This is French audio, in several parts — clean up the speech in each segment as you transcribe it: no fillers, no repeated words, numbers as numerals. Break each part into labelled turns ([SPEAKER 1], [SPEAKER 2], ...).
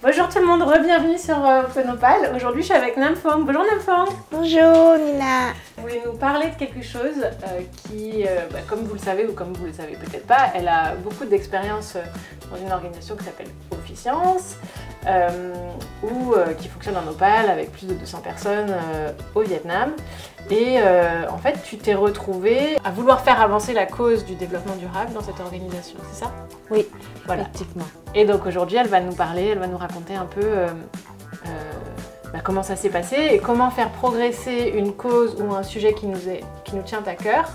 [SPEAKER 1] Bonjour tout le monde, bienvenue sur Phonopal. Aujourd'hui je suis avec Namfong. Bonjour Namfong.
[SPEAKER 2] Bonjour Nina.
[SPEAKER 1] Vous voulez nous parler de quelque chose qui, comme vous le savez ou comme vous le savez peut-être pas, elle a beaucoup d'expérience dans une organisation qui s'appelle Officiance qui fonctionne en Opal avec plus de 200 personnes au Vietnam. Et en fait, tu t'es retrouvée à vouloir faire avancer la cause du développement durable dans cette organisation, c'est ça?
[SPEAKER 2] Oui,
[SPEAKER 1] voilà.
[SPEAKER 2] Effectivement.
[SPEAKER 1] Et donc aujourd'hui, elle va nous parler, elle va nous raconter un peu comment ça s'est passé et comment faire progresser une cause ou un sujet qui nous tient à cœur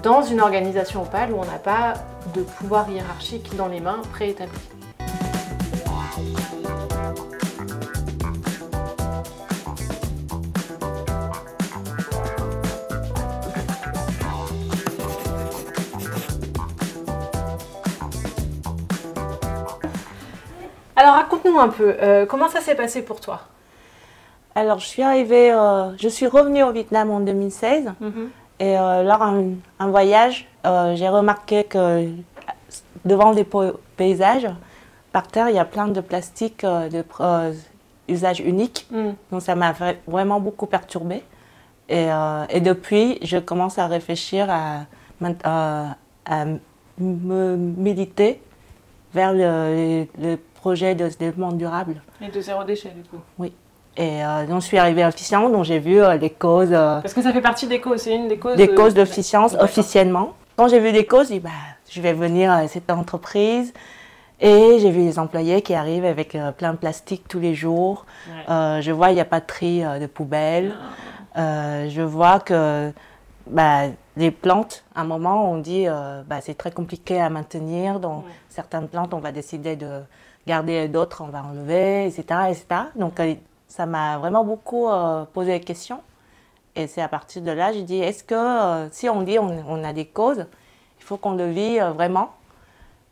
[SPEAKER 1] dans une organisation Opal où on n'a pas de pouvoir hiérarchique dans les mains préétabli. Alors raconte-nous un peu, comment ça s'est passé pour toi?
[SPEAKER 2] Alors je suis revenue au Vietnam en 2016 et lors d'un voyage, j'ai remarqué que devant les paysages, par terre, il y a plein de plastique d'usage unique. Donc ça m'a vraiment beaucoup perturbée. Et depuis, je commence à réfléchir à me militer vers le projet de développement durable.
[SPEAKER 1] Et de zéro déchet du coup.
[SPEAKER 2] Oui. Et donc je suis arrivée à Officiance, dont j'ai vu les causes.
[SPEAKER 1] Parce que ça fait partie des causes, c'est une des causes.
[SPEAKER 2] Des causes d'Officiance officiellement. Quand j'ai vu les causes, j'ai dit je vais venir à cette entreprise. Et j'ai vu les employés qui arrivent avec plein de plastique tous les jours. Ouais. Je vois il n'y a pas de tri de poubelles. Je vois que les plantes, à un moment, on dit c'est très compliqué à maintenir. Donc certaines plantes, on va décider de garder, d'autres, on va enlever, etc. etc. Donc ça m'a vraiment beaucoup posé des questions. Et c'est à partir de là, j'ai dit, est-ce que si on dit on a des causes, il faut qu'on le vit vraiment.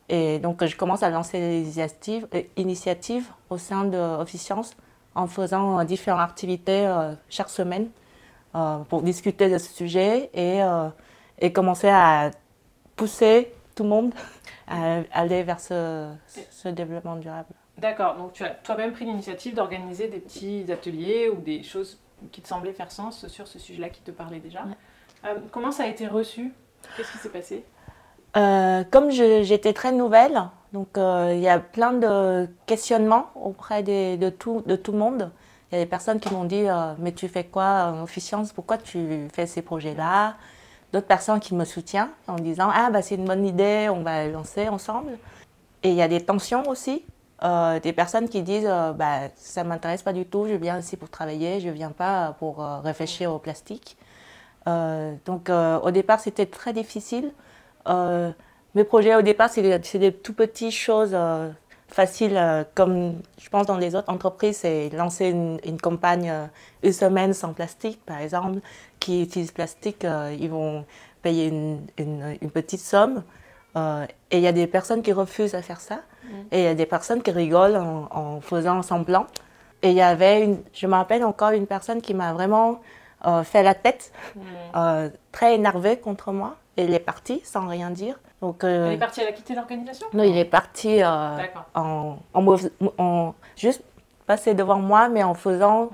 [SPEAKER 2] Et donc je commence à lancer des initiatives au sein de Officiance en faisant différentes activités chaque semaine pour discuter de ce sujet et commencer à pousser tout le monde à aller vers ce développement durable.
[SPEAKER 1] D'accord, donc tu as toi-même pris l'initiative d'organiser des petits ateliers ou des choses qui te semblaient faire sens sur ce sujet-là qui te parlait déjà. Ouais. Comment ça a été reçu? Qu'est-ce qui s'est passé?
[SPEAKER 2] Comme j'étais très nouvelle, donc il y a plein de questionnements auprès de tout le monde. Il y a des personnes qui m'ont dit mais tu fais quoi en Officiance? Pourquoi tu fais ces projets-là? D'autres personnes qui me soutiennent en disant c'est une bonne idée, on va lancer ensemble. Et il y a des tensions aussi, des personnes qui disent ça ne m'intéresse pas du tout, je viens ici pour travailler, je ne viens pas pour réfléchir au plastique. Donc au départ c'était très difficile. Mes projets au départ c'est des tout petites choses faciles, comme je pense dans les autres entreprises, c'est lancer une campagne une semaine sans plastique par exemple. Qui utilisent plastique, ils vont payer une petite somme. Et il y a des personnes qui refusent à faire ça. Et il y a des personnes qui rigolent en faisant semblant. Et il y avait, je me rappelle encore, une personne qui m'a vraiment fait la tête, très énervée contre moi. Et il est parti sans rien dire. Donc,
[SPEAKER 1] elle est partie, elle a quitté l'organisation?
[SPEAKER 2] Non, il est parti juste passer devant moi, mais en faisant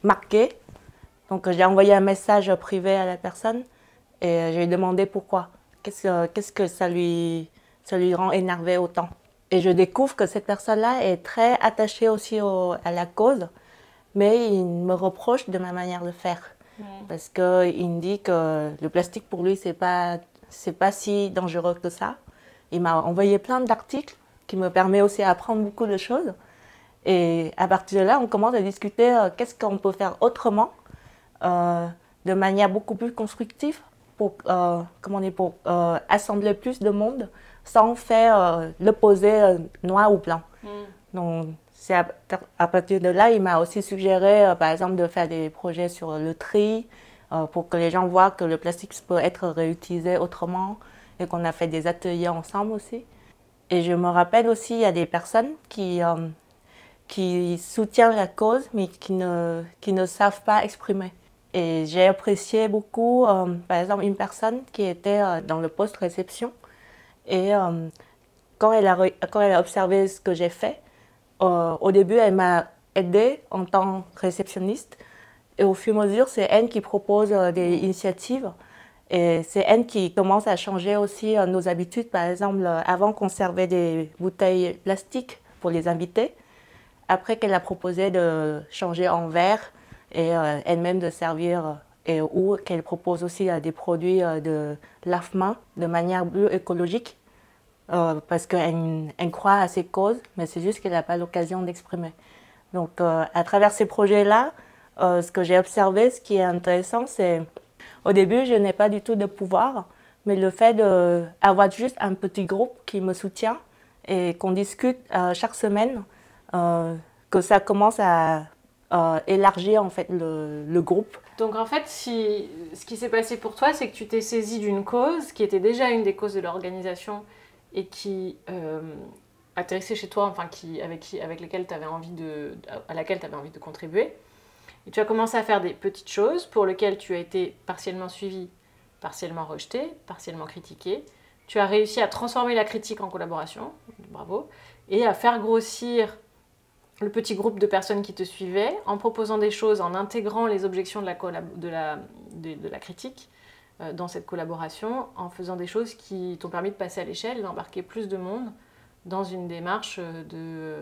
[SPEAKER 2] marquer. Donc j'ai envoyé un message privé à la personne et j'ai demandé pourquoi. Qu'est-ce que ça lui rend énervé autant. Et je découvre que cette personne-là est très attachée aussi à la cause, mais il me reproche de ma manière de faire. Parce qu'il me dit que le plastique pour lui, c'est pas si dangereux que ça. Il m'a envoyé plein d'articles qui me permettent aussi d'apprendre beaucoup de choses. Et à partir de là, on commence à discuter qu'est-ce qu'on peut faire autrement. De manière beaucoup plus constructive pour assembler plus de monde sans faire l'opposé noir ou blanc. Donc c'est à partir de là, il m'a aussi suggéré par exemple de faire des projets sur le tri pour que les gens voient que le plastique peut être réutilisé autrement et qu'on a fait des ateliers ensemble aussi. Et je me rappelle aussi, il y a des personnes qui soutiennent la cause mais qui ne savent pas exprimer. Et j'ai apprécié beaucoup, par exemple, une personne qui était dans le post-réception. Et quand elle a observé ce que j'ai fait, au début, elle m'a aidée en tant que réceptionniste. Et au fur et à mesure, c'est elle qui propose des initiatives. Et c'est elle qui commence à changer aussi nos habitudes. Par exemple, avant qu'on servait des bouteilles plastiques pour les invités, après qu'elle a proposé de changer en verre et elle-même de servir, ou qu'elle propose aussi des produits de lave-mains de manière plus écologique, parce qu'elle croit à ces causes, mais c'est juste qu'elle n'a pas l'occasion d'exprimer. Donc, à travers ces projets-là, ce que j'ai observé, ce qui est intéressant, c'est au début, je n'ai pas du tout de pouvoir, mais le fait d'avoir juste un petit groupe qui me soutient et qu'on discute chaque semaine, que ça commence à élargir en fait le groupe.
[SPEAKER 1] Donc en fait, ce qui s'est passé pour toi, c'est que tu t'es saisi d'une cause qui était déjà une des causes de l'organisation et qui atterrissait chez toi, enfin avec laquelle tu avais envie à laquelle tu avais envie de contribuer. Et tu as commencé à faire des petites choses pour lesquelles tu as été partiellement suivi, partiellement rejeté, partiellement critiqué. Tu as réussi à transformer la critique en collaboration, bravo, et à faire grossir le petit groupe de personnes qui te suivaient en proposant des choses, en intégrant les objections de la critique dans cette collaboration, en faisant des choses qui t'ont permis de passer à l'échelle et d'embarquer plus de monde dans une démarche de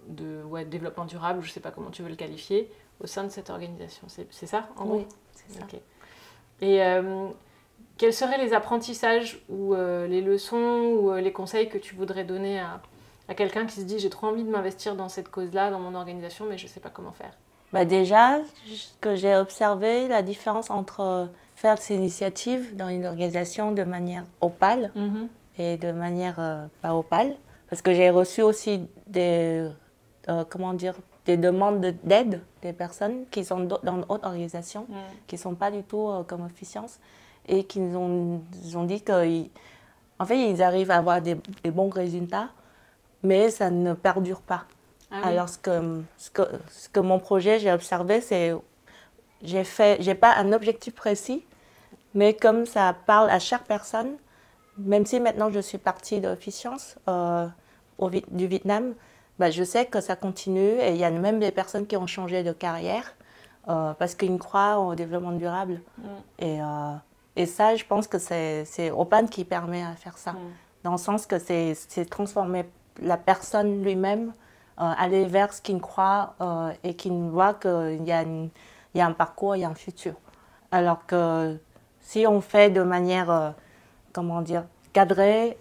[SPEAKER 1] développement durable, je ne sais pas comment tu veux le qualifier, au sein de cette organisation. C'est ça, en gros?
[SPEAKER 2] Oui, c'est ça.
[SPEAKER 1] Okay. Et quels seraient les apprentissages ou les leçons ou les conseils que tu voudrais donner à quelqu'un qui se dit « j'ai trop envie de m'investir dans cette cause-là, dans mon organisation, mais je ne sais pas comment faire ».
[SPEAKER 2] Déjà, ce que j'ai observé, la différence entre faire ces initiatives dans une organisation de manière opale et de manière pas opale. Parce que j'ai reçu aussi des demandes d'aide des personnes qui sont dans d'autres organisations, qui ne sont pas du tout comme Officiance, et qui nous ont dit qu'en fait, ils arrivent à avoir des bons résultats, mais ça ne perdure pas. Ah oui. Alors, ce que mon projet, j'ai observé, c'est j'ai pas un objectif précis, mais comme ça parle à chaque personne, même si maintenant je suis partie d'Officiance du Vietnam, je sais que ça continue et il y a même des personnes qui ont changé de carrière parce qu'ils croient au développement durable. Et ça, je pense que c'est Opan qui permet à faire ça, dans le sens que c'est transformer la personne lui-même, aller vers ce qu'il croit et qu'il voit qu'il y a un parcours, il y a un futur. Alors que si on fait de manière, cadrée,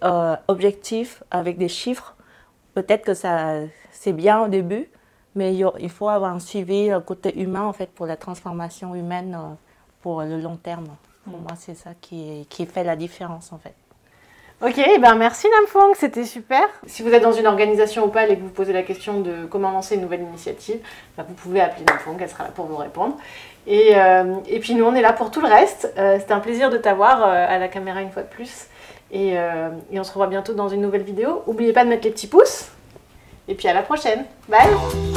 [SPEAKER 2] objective, avec des chiffres, peut-être que c'est bien au début, mais il faut avoir un suivi côté humain en fait, pour la transformation humaine pour le long terme. Pour moi, c'est ça qui fait la différence en fait.
[SPEAKER 1] Ok, merci Nam Phuong, c'était super. Si vous êtes dans une organisation opale et que vous posez la question de comment lancer une nouvelle initiative, vous pouvez appeler Nam Phuong, elle sera là pour vous répondre. Et puis nous, on est là pour tout le reste. C'était un plaisir de t'avoir à la caméra une fois de plus. Et on se revoit bientôt dans une nouvelle vidéo. N'oubliez pas de mettre les petits pouces. Et puis à la prochaine. Bye!